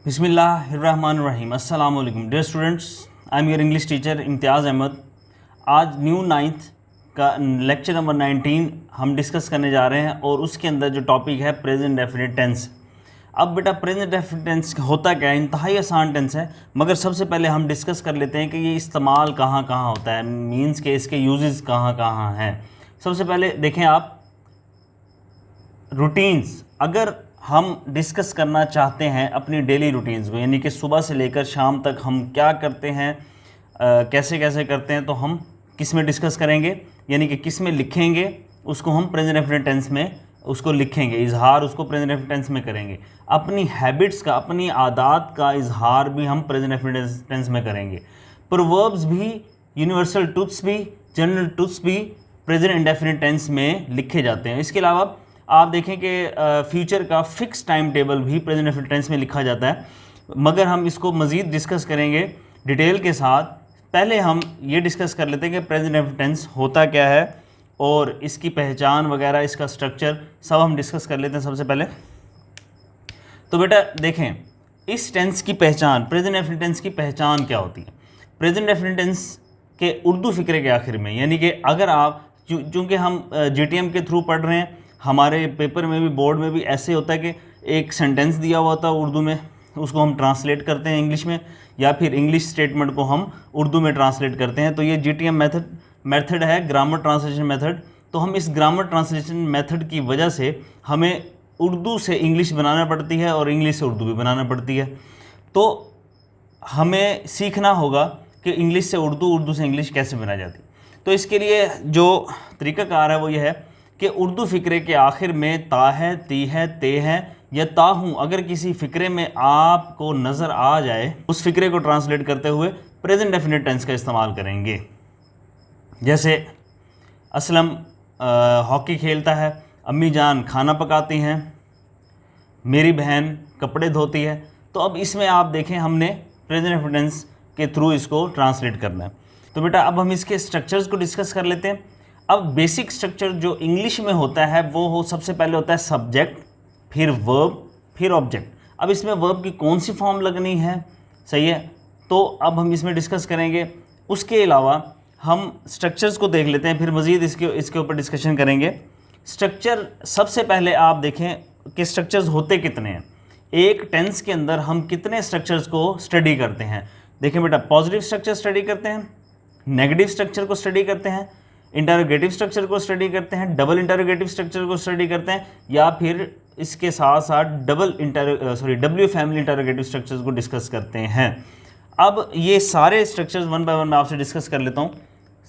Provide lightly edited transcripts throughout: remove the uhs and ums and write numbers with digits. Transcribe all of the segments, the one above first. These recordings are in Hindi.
बिस्मिल्लाहिर्रहमानिर्रहीम। अस्सलाम वालेकुम dear students, I am your English teacher Imtiaz Ahmad. आज न्यू नाइन्थ का लेक्चर नंबर 19 हम डिस्कस करने जा रहे हैं और उसके अंदर जो टॉपिक है प्रेजेंट डेफिनिट टेंस। अब बेटा प्रेजेंट डेफिनिट टेंस होता क्या है? इंतहाई आसान टेंस है, मगर सबसे पहले हम डिस्कस कर लेते हैं कि ये इस्तेमाल कहाँ कहाँ होता है, मीन्स के इसके यूजेस कहाँ कहाँ हैं। सबसे पहले देखें आप रूटीन्स। अगर हम डिस्कस करना चाहते हैं अपनी डेली रूटीन्स को, यानी कि सुबह से लेकर शाम तक हम क्या करते हैं, कैसे कैसे करते हैं, तो हम किस में डिस्कस करेंगे, यानी कि किस में लिखेंगे, उसको हम प्रेजेंट डेफिनिट टेंस में उसको लिखेंगे, इजहार उसको प्रेजेंट डेफिनिट टेंस में करेंगे। अपनी हैबिट्स का, अपनी आदत का इजहार भी हम प्रेजेंट डेफिनिट टेंस में करेंगे। प्रोवर्ब्स भी, यूनिवर्सल ट्रुथ्स भी, जनरल ट्रुथ्स भी प्रेजेंट इंडेफिनिट टेंस में लिखे जाते हैं। इसके अलावा आप देखें कि फ्यूचर का फिक्स टाइम टेबल भी प्रेजेंट डेफिनिट टेंस में लिखा जाता है, मगर हम इसको मज़ीद डिस्कस करेंगे डिटेल के साथ। पहले हम ये डिस्कस कर लेते हैं कि प्रेजेंट डेफिनिट टेंस होता क्या है और इसकी पहचान वगैरह, इसका स्ट्रक्चर सब हम डिस्कस कर लेते हैं सबसे पहले। तो बेटा देखें, इस टेंस की पहचान, प्रेजेंट डेफिनिट टेंस की पहचान क्या होती है। प्रेजेंट डेफिनिट टेंस के उर्दू फ़िक्रे के आखिर में, यानी कि अगर आप, चूँकि हम GTM के थ्रू पढ़ रहे हैं, हमारे पेपर में भी, बोर्ड में भी ऐसे होता है कि एक सेंटेंस दिया हुआ होता है उर्दू में, उसको हम ट्रांसलेट करते हैं इंग्लिश में, या फिर इंग्लिश स्टेटमेंट को हम उर्दू में ट्रांसलेट करते हैं। तो ये GTM मेथड है, ग्रामर ट्रांसलेशन मेथड। तो हम इस ग्रामर ट्रांसलेशन मेथड की वजह से हमें उर्दू से इंग्लिश बनाना पड़ती है और इंग्लिश से उर्दू भी बनाना पड़ती है। तो हमें सीखना होगा कि इंग्लिश से उर्दू, उर्दू से इंग्लिश कैसे बनाई जाती है। तो इसके लिए जो तरीक़ाकार है वो ये है कि उर्दू फ़िक्रे के आखिर में ता है, ती है, ते है या ता हूँ, अगर किसी फ़िक्रे में आपको नज़र आ जाए, उस फ़िक्रे को ट्रांसलेट करते हुए प्रेजेंट डेफिनिट टेंस का इस्तेमाल करेंगे। जैसे असलम हॉकी खेलता है, अम्मी जान खाना पकाती हैं, मेरी बहन कपड़े धोती है। तो अब इसमें आप देखें, हमने प्रेजेंट डेफिनिट टेंस के थ्रू इसको ट्रांसलेट करना है। तो बेटा अब हम इसके स्ट्रक्चर्स को डिस्कस कर लेते हैं। अब बेसिक स्ट्रक्चर जो इंग्लिश में होता है वो सबसे पहले होता है सब्जेक्ट, फिर वर्ब, फिर ऑब्जेक्ट। अब इसमें वर्ब की कौन सी फॉर्म लगनी है, सही है, तो अब हम इसमें डिस्कस करेंगे। उसके अलावा हम स्ट्रक्चर्स को देख लेते हैं, फिर मज़ीद इसके ऊपर डिस्कशन करेंगे। स्ट्रक्चर सबसे पहले आप देखें कि स्ट्रक्चर्स होते कितने हैं। एक टेंस के अंदर हम कितने स्ट्रक्चर्स को स्टडी करते हैं। देखें बेटा, पॉजिटिव स्ट्रक्चर स्टडी करते हैं, नेगेटिव स्ट्रक्चर को स्टडी करते हैं, इंटरोगेटिव स्ट्रक्चर को स्टडी करते हैं, डबल इंटरोगेटिव स्ट्रक्चर को स्टडी करते हैं, या फिर इसके साथ साथ डब्ल्यू फैमिली इंटरोगेटिव स्ट्रक्चर्स को डिस्कस करते हैं। अब ये सारे स्ट्रक्चर्स वन बाय वन मैं आपसे डिस्कस कर लेता हूँ।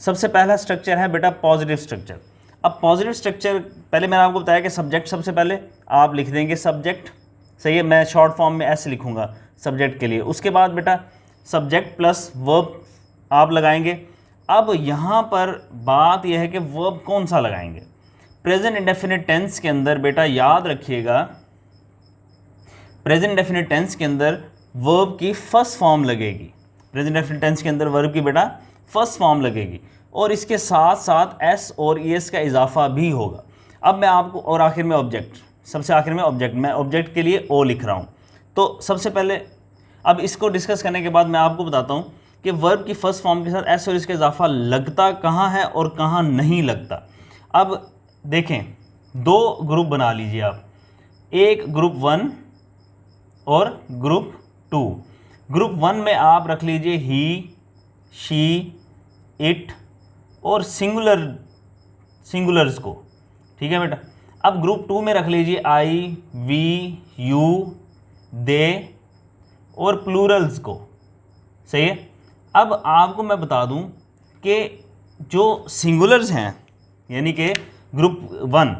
सबसे पहला स्ट्रक्चर है बेटा पॉजिटिव स्ट्रक्चर। अब पॉजिटिव स्ट्रक्चर, पहले मैंने आपको बताया कि सब्जेक्ट सबसे पहले आप लिख देंगे सब्जेक्ट, सही है, मैं शॉर्ट फॉर्म में ऐसे लिखूँगा सब्जेक्ट के लिए। उसके बाद बेटा सब्जेक्ट प्लस वर्ब आप लगाएंगे। अब यहाँ पर बात यह है कि वर्ब कौन सा लगाएंगे। प्रेजेंट इंडेफिनिट टेंस के अंदर बेटा याद रखिएगा, प्रेजेंट इंडेफिनिट टेंस के अंदर वर्ब की फर्स्ट फॉर्म लगेगी। प्रेजेंट इंडेफिनिट टेंस के अंदर वर्ब की बेटा फर्स्ट फॉर्म लगेगी, और इसके साथ साथ एस और ईएस का इजाफा भी होगा। अब मैं आपको, और आखिर में ऑब्जेक्ट, सबसे आखिर में ऑब्जेक्ट, मैं ऑब्जेक्ट के लिए ओ लिख रहा हूँ। तो सबसे पहले अब इसको डिस्कस करने के बाद मैं आपको बताता हूँ कि वर्ब की फर्स्ट फॉर्म के साथ एस और इसका इजाफा लगता कहाँ है और कहाँ नहीं लगता। अब देखें, दो ग्रुप बना लीजिए आप, एक ग्रुप 1 और ग्रुप 2। ग्रुप 1 में आप रख लीजिए ही, शी, इट और सिंगुलर्स को, ठीक है बेटा। अब ग्रुप 2 में रख लीजिए आई, वी, यू, दे और प्लूरल्स को, सही है। अब आपको मैं बता दूं कि जो सिंगुलर्स हैं, यानी कि ग्रुप 1,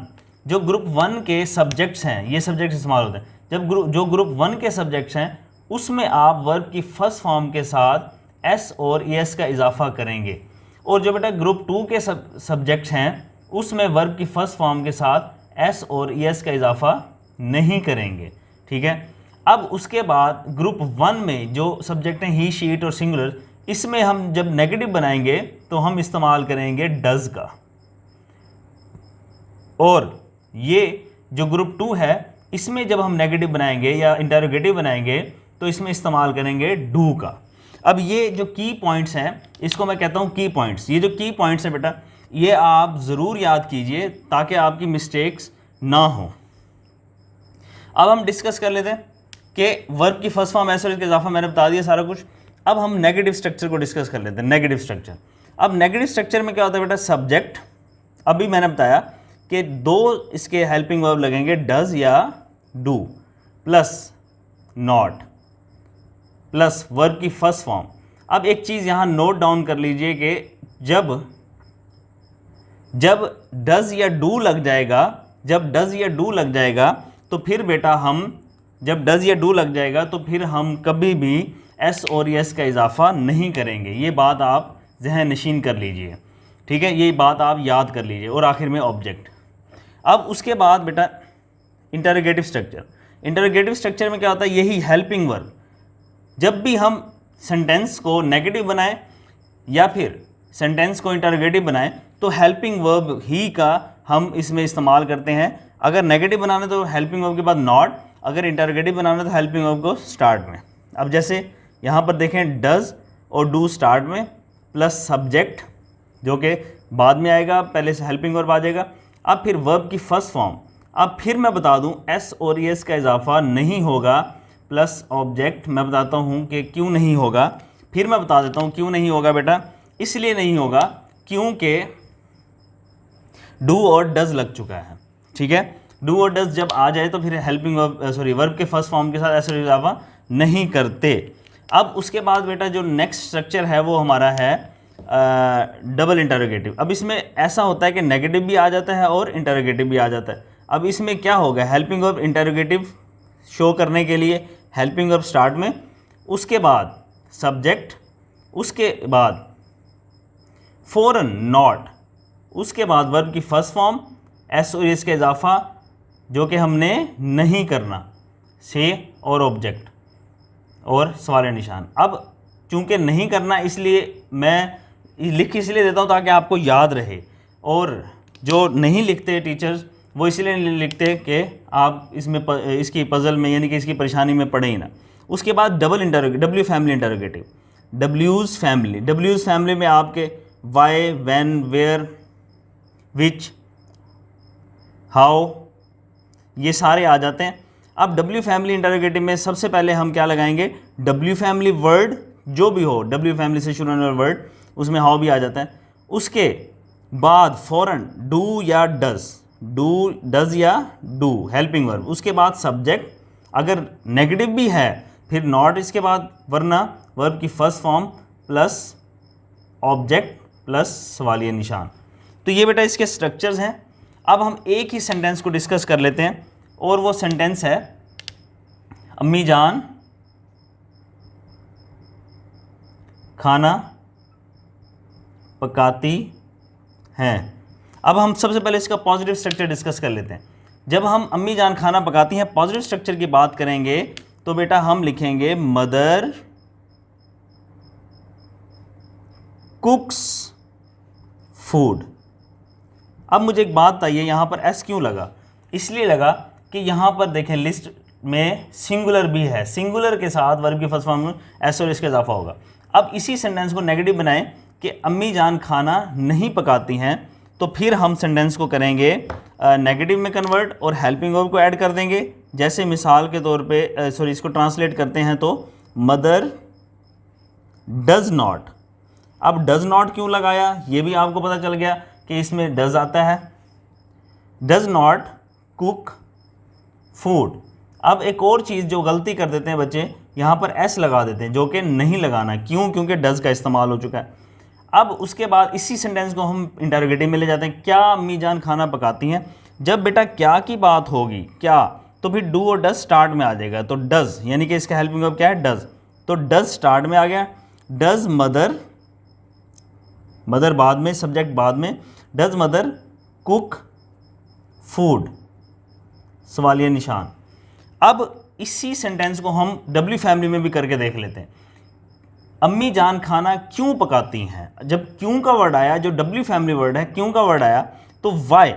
जो ग्रुप 1 के सब्जेक्ट्स हैं, ये सब्जेक्ट्स इस्तेमाल होते हैं। जब जो ग्रुप 1 के सब्जेक्ट्स हैं उसमें आप वर्ब की फर्स्ट फॉर्म के साथ एस और ईएस का इजाफा करेंगे, और जो बेटा ग्रुप 2 के सब्जेक्ट्स हैं उसमें वर्ब की फर्स्ट फॉर्म के साथ एस और ईएस का इजाफा नहीं करेंगे, ठीक है। अब उसके बाद ग्रुप 1 में जो सब्जेक्ट हैं ही, शी, इट और सिंगुलर, इसमें हम जब नेगेटिव बनाएंगे तो हम इस्तेमाल करेंगे डज का। और ये जो ग्रुप 2 है इसमें जब हम नेगेटिव बनाएंगे या इंटरोगेटिव बनाएंगे तो इसमें इस्तेमाल करेंगे डू का। अब ये जो की पॉइंट्स हैं इसको मैं कहता हूँ की पॉइंट्स। ये जो की पॉइंट्स हैं बेटा ये आप ज़रूर याद कीजिए ताकि आपकी मिस्टेक्स ना हो। अब हम डिस्कस कर लेते हैं कि वर्ब की फर्स्ट फॉर्म ऐसे इसके इजाफा मैंने बता दिया सारा कुछ। अब हम नेगेटिव स्ट्रक्चर को डिस्कस कर लेते हैं। नेगेटिव स्ट्रक्चर, अब नेगेटिव स्ट्रक्चर में क्या होता है बेटा, सब्जेक्ट, अभी मैंने बताया कि दो इसके हेल्पिंग वर्ब लगेंगे, डज या do plus not plus verb की फर्स्ट फॉर्म। अब एक चीज़ यहाँ नोट डाउन कर लीजिए कि जब डज या डू लग जाएगा, जब डज या डू लग जाएगा तो फिर बेटा जब डज या डू लग जाएगा तो फिर हम कभी भी एस और एस का इजाफा नहीं करेंगे। ये बात आप जहन नशीन कर लीजिए, ठीक है, ये बात आप याद कर लीजिए। और आखिर में ऑब्जेक्ट। अब उसके बाद बेटा इंटरोगेटिव स्ट्रक्चर। इंटरोगेटिव स्ट्रक्चर में क्या होता है, यही हेल्पिंग वर्ब। जब भी हम सेंटेंस को नेगेटिव बनाएं या फिर सेंटेंस को इंटरोगेटिव बनाएं तो हेल्पिंग वर्ब ही का हम इसमें इस्तेमाल करते हैं। अगर नेगेटिव बनाना तो हेल्पिंग वर्ब के बाद नॉट, अगर इंटरोगेटिव बनाना तो हेल्पिंग वर्ब को स्टार्ट में। अब जैसे यहाँ पर देखें डज और डू स्टार्ट में प्लस सब्जेक्ट जो कि बाद में आएगा, पहले से हेल्पिंग वर्ब आ जाएगा। अब फिर वर्ब की फर्स्ट फॉर्म। अब फिर मैं बता दूं एस और एस का इजाफा नहीं होगा प्लस ऑब्जेक्ट। मैं बताता हूं कि क्यों नहीं होगा, फिर मैं बता देता हूं क्यों नहीं होगा बेटा। इसलिए नहीं होगा क्योंकि डू और डज लग चुका है, ठीक है। डू और डज जब आ जाए तो फिर हेल्पिंग वर्ब के फर्स्ट फॉर्म के साथ एस और इजाफा नहीं करते। अब उसके बाद बेटा जो नेक्स्ट स्ट्रक्चर है वो हमारा है डबल इंटरोगेटिव। अब इसमें ऐसा होता है कि नेगेटिव भी आ जाता है और इंटरोगेटिव भी आ जाता है। अब इसमें क्या होगा, हेल्पिंग वर्ब इंटरोगेटिव शो करने के लिए हेल्पिंग वर्ब स्टार्ट में, उसके बाद सब्जेक्ट, उसके बाद फौरन नॉट, उसके बाद वर्ब की फर्स्ट फॉर्म एस और एस का इजाफा जो कि हमने नहीं करना, से और ऑब्जेक्ट और सवाल निशान। अब चूंकि नहीं करना इसलिए मैं लिख इसलिए देता हूँ ताकि आपको याद रहे, और जो नहीं लिखते टीचर्स वो इसलिए नहीं लिखते कि आप इसमें इसकी पजल में यानी कि इसकी परेशानी में पड़े ही ना। उसके बाद double interrogative, W family interrogative, डब्ल्यूज़ फैमिली में आपके why, when, where, which, how ये सारे आ जाते हैं। अब डब्ल्यू फैमिली इंटरोगेटिव में सबसे पहले हम क्या लगाएंगे, डब्ल्यू फैमिली वर्ड जो भी हो, डब्ल्यू फैमिली से शुरू होने वाला वर्ड, उसमें हाउ भी आ जाता है। उसके बाद फौरन डू या डज, डू, डज या डू हेल्पिंग वर्ब। उसके बाद सब्जेक्ट, अगर नेगेटिव भी है फिर नॉट इसके बाद, वरना वर्ब की first form plus object plus सवालिया निशान। तो ये बेटा इसके स्ट्रक्चर्स हैं। अब हम एक ही सेंटेंस को डिस्कस कर लेते हैं और वो सेंटेंस है अम्मी जान खाना पकाती हैं। अब हम सबसे पहले इसका पॉजिटिव स्ट्रक्चर डिस्कस कर लेते हैं। जब हम अम्मी जान खाना पकाती हैं पॉजिटिव स्ट्रक्चर की बात करेंगे तो बेटा हम लिखेंगे मदर कुक्स फूड। अब मुझे एक बात बताइए यहाँ पर एस क्यों लगा, इसलिए लगा कि यहाँ पर देखें लिस्ट में सिंगुलर भी है, सिंगुलर के साथ वर्ब की फर्स्ट फॉर्म में एस और इसका इजाफा होगा। अब इसी सेंटेंस को नेगेटिव बनाएं कि अम्मी जान खाना नहीं पकाती हैं, तो फिर हम सेंटेंस को करेंगे नेगेटिव में कन्वर्ट और हेल्पिंग वर्ब को ऐड कर देंगे। जैसे मिसाल के तौर पे इसको ट्रांसलेट करते हैं तो मदर डज नॉट। अब डज नॉट क्यों लगाया ये भी आपको पता चल गया कि इसमें डज आता है, डज नॉट कुक फूड। अब एक और चीज़ जो गलती कर देते हैं बच्चे, यहाँ पर एस लगा देते हैं जो कि नहीं लगाना, क्यों, क्योंकि डज का इस्तेमाल हो चुका है। अब उसके बाद इसी सेंटेंस को हम इंटरोगेटिव में ले जाते हैं, क्या अम्मी जान खाना पकाती हैं। जब बेटा क्या की बात होगी, क्या, तो फिर डू और डज स्टार्ट में आ जाएगा, तो डज यानी कि इसका हेल्पिंग वर्ब क्या है, डज, तो डज स्टार्ट में आ गया। डज मदर, मदर बाद में, सब्जेक्ट बाद में, डज मदर कुक फूड, सवालिया निशान। अब इसी सेंटेंस को हम डब्ल्यू फैमिली में भी करके देख लेते हैं। अम्मी जान खाना क्यों पकाती हैं, जब क्यों का वर्ड आया, जो डब्ल्यू फैमिली वर्ड है, क्यों का वर्ड आया तो वाई,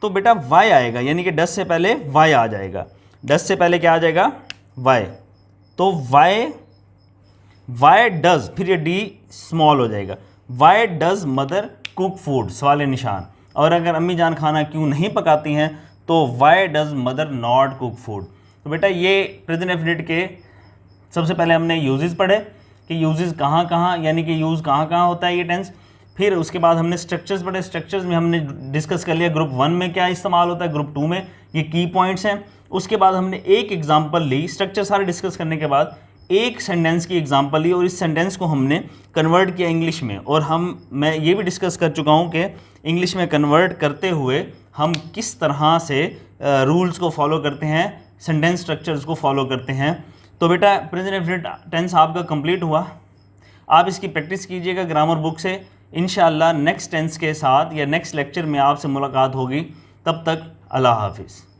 तो बेटा वाई आएगा, यानी कि डज से पहले वाई आ जाएगा। डज से पहले क्या आ जाएगा, वाई, तो वाई डज, फिर ये डी स्मॉल हो जाएगा, why does mother cook food, सवाल निशान। और अगर अम्मी जान खाना क्यों नहीं पकाती हैं तो why does mother not cook food. तो बेटा ये प्रेजेंट इंडेफिनिट के सबसे पहले हमने यूजेस पढ़े कि यूजेस कहाँ कहाँ, यानी कि यूज़ कहाँ कहाँ होता है ये टेंस। फिर उसके बाद हमने स्ट्रक्चर्स पढ़े, स्ट्रक्चर्स में हमने डिस्कस कर लिया ग्रुप 1 में क्या इस्तेमाल होता है, ग्रुप 2 में ये की पॉइंट्स हैं। उसके बाद हमने एक एग्जांपल ली, स्ट्रक्चर सारे डिस्कस करने के बाद एक सेंटेंस की एग्जांपल ली और इस सेंटेंस को हमने कन्वर्ट किया इंग्लिश में। और मैं ये भी डिस्कस कर चुका हूँ कि इंग्लिश में कन्वर्ट करते हुए हम किस तरह से रूल्स को फॉलो करते हैं, सेंटेंस स्ट्रक्चर्स को फॉलो करते हैं। तो बेटा प्रेजेंट इंडेफिनिट टेंस आपका कंप्लीट हुआ। आप इसकी प्रैक्टिस कीजिएगा ग्रामर बुक से। इंशाअल्लाह नेक्स्ट टेंस के साथ या नेक्स्ट लेक्चर में आपसे मुलाकात होगी। तब तक अल्लाह हाफिज़।